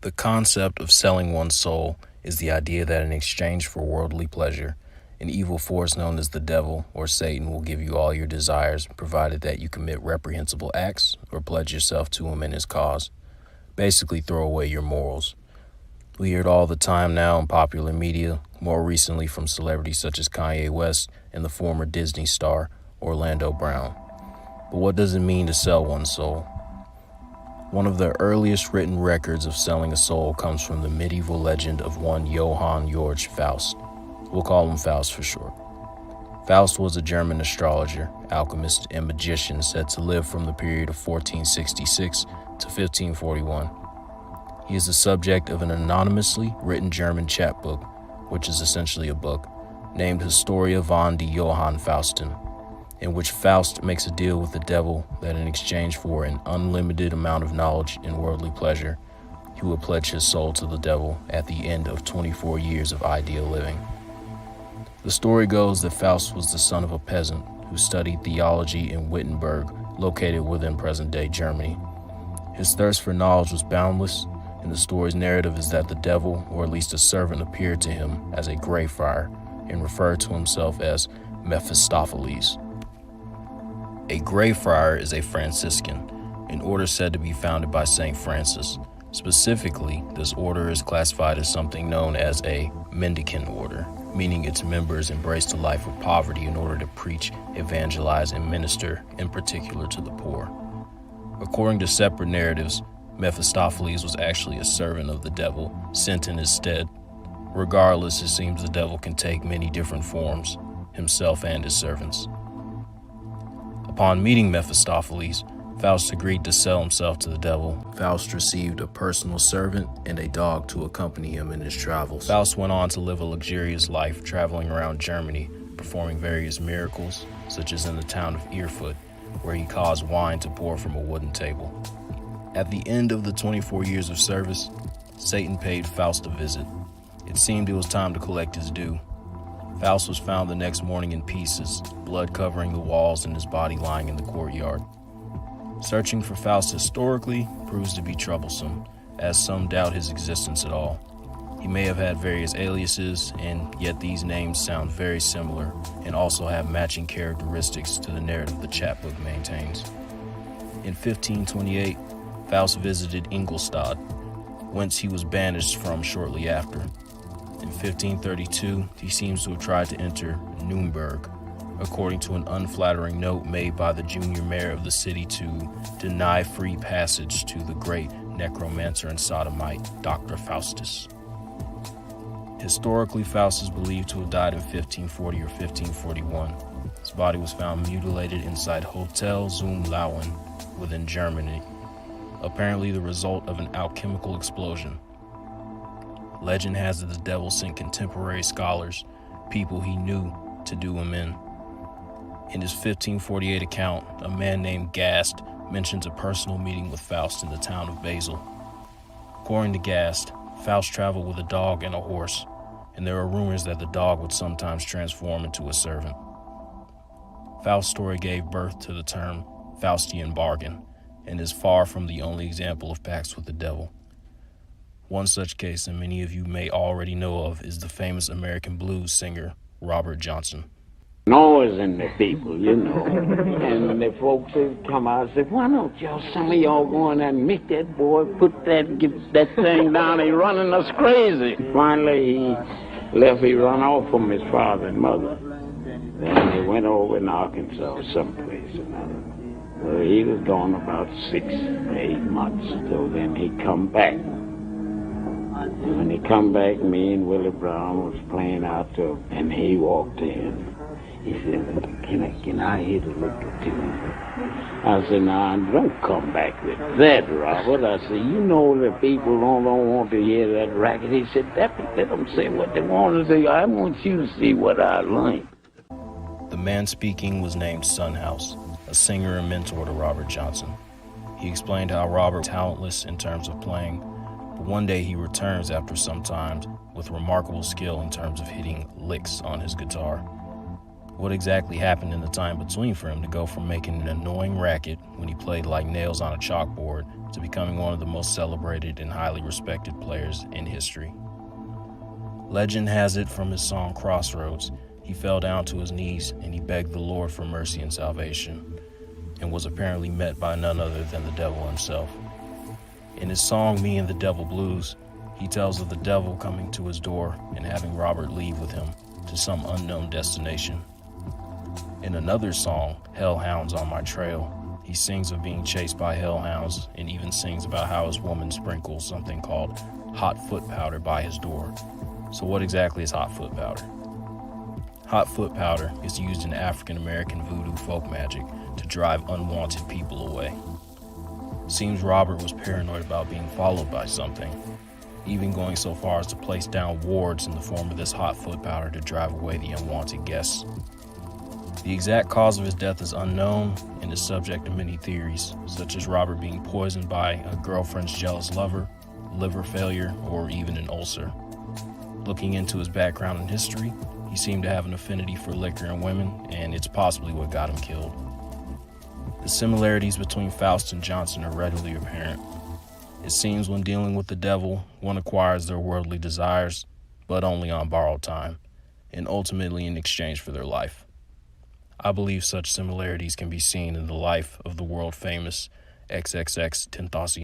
The concept of selling one's soul is the idea that in exchange for worldly pleasure, an evil force known as the devil or Satan will give you all your desires, provided that you commit reprehensible acts or pledge yourself to him in his cause. Basically, throw away your morals. We hear it all the time now in popular media, more recently from celebrities such as Kanye West and the former Disney star Orlando Brown. But what does it mean to sell one's soul? One of the earliest written records of selling a soul comes from the medieval legend of one Johann Georg Faust. We'll call him Faust for short. Faust was a German astrologer, alchemist, and magician said to live from the period of 1466 to 1541. He is the subject of an anonymously written German chapbook, which is essentially a book, named Historia von die Johann Faustin, in which Faust makes a deal with the devil that in exchange for an unlimited amount of knowledge and worldly pleasure, he will pledge his soul to the devil at the end of 24 years of ideal living. The story goes that Faust was the son of a peasant who studied theology in Wittenberg, located within present-day Germany. His thirst for knowledge was boundless, and the story's narrative is that the devil, or at least a servant, appeared to him as a gray friar and referred to himself as Mephistopheles. A Grey Friar is a Franciscan, an order said to be founded by St. Francis. Specifically, this order is classified as something known as a mendicant order, meaning its members embraced a life of poverty in order to preach, evangelize, and minister, in particular to the poor. According to separate narratives, Mephistopheles was actually a servant of the devil, sent in his stead. Regardless, it seems the devil can take many different forms, himself and his servants. Upon meeting Mephistopheles, Faust agreed to sell himself to the devil. Faust received a personal servant and a dog to accompany him in his travels. Faust went on to live a luxurious life, traveling around Germany, performing various miracles, such as in the town of Erfurt, where he caused wine to pour from a wooden table. At the end of the 24 years of service, Satan paid Faust a visit. It seemed it was time to collect his due. Faust was found the next morning in pieces, blood covering the walls and his body lying in the courtyard. Searching for Faust historically proves to be troublesome, as some doubt his existence at all. He may have had various aliases, and yet these names sound very similar and also have matching characteristics to the narrative the chapbook maintains. In 1528, Faust visited Ingolstadt, whence he was banished from shortly after. In 1532, he seems to have tried to enter Nuremberg, according to an unflattering note made by the junior mayor of the city to deny free passage to the great necromancer and sodomite, Dr. Faustus. Historically, Faust is believed to have died in 1540 or 1541. His body was found mutilated inside Hotel zum Lauen within Germany, apparently the result of an alchemical explosion. Legend has that the devil sent contemporary scholars, people he knew, to do him in. In his 1548 account, a man named Gast mentions a personal meeting with Faust in the town of Basel. According to Gast, Faust traveled with a dog and a horse, and there are rumors that the dog would sometimes transform into a servant. Faust's story gave birth to the term Faustian bargain, and is far from the only example of pacts with the devil. One such case, and many of you may already know of, is the famous American blues singer Robert Johnson. Noise in the people, you know. And the folks would come out and say, why don't y'all, some of y'all go in there and meet that boy, get that thing down, he running us crazy. Finally, he left, he run off from his father and mother. Then he went over in Arkansas someplace or another. Well, he was gone about 6 to 8 months, so then he come back. When he come back, me and Willie Brown was playing out there, and he walked in. He said, can I hit a liquor too? I said, nah, don't come back with that, Robert. I said, you know that people don't want to hear that racket. He said, let them say what they want to say. I want you to see what I learned. The man speaking was named Sunhouse, a singer and mentor to Robert Johnson. He explained how Robert was talentless in terms of playing, but one day he returns after some time with remarkable skill in terms of hitting licks on his guitar. What exactly happened in the time between for him to go from making an annoying racket when he played like nails on a chalkboard to becoming one of the most celebrated and highly respected players in history? Legend has it from his song Crossroads, he fell down to his knees and he begged the Lord for mercy and salvation, and was apparently met by none other than the devil himself. In his song Me and the Devil Blues, he tells of the devil coming to his door and having Robert leave with him to some unknown destination. In another song, Hellhounds on My Trail, he sings of being chased by hellhounds and even sings about how his woman sprinkles something called hot foot powder by his door. So what exactly is hot foot powder? Hot foot powder is used in African American voodoo folk magic to drive unwanted people away. Seems Robert was paranoid about being followed by something, even going so far as to place down wards in the form of this hot foot powder to drive away the unwanted guests. The exact cause of his death is unknown and is subject to many theories, such as Robert being poisoned by a girlfriend's jealous lover, liver failure, or even an ulcer. Looking into his background and history, he seemed to have an affinity for liquor and women, and it's possibly what got him killed. The similarities between Faust and Johnson are readily apparent. It seems when dealing with the devil, one acquires their worldly desires, but only on borrowed time, and ultimately in exchange for their life. I believe such similarities can be seen in the life of the world-famous XXXTentacion.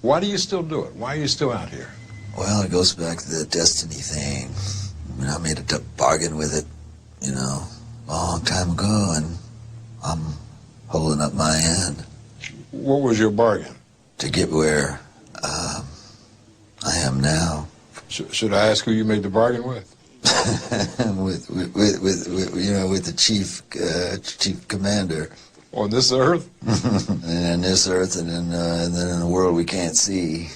Why do you still do it? Why are you still out here? Well, it goes back to the destiny thing. I mean, I made a bargain with it, a long time ago, and I'm holding up my end. What was your bargain? To get where I am now. Should I ask who you made the bargain with? with the chief commander. On this earth? And in this earth, and then in a world we can't see.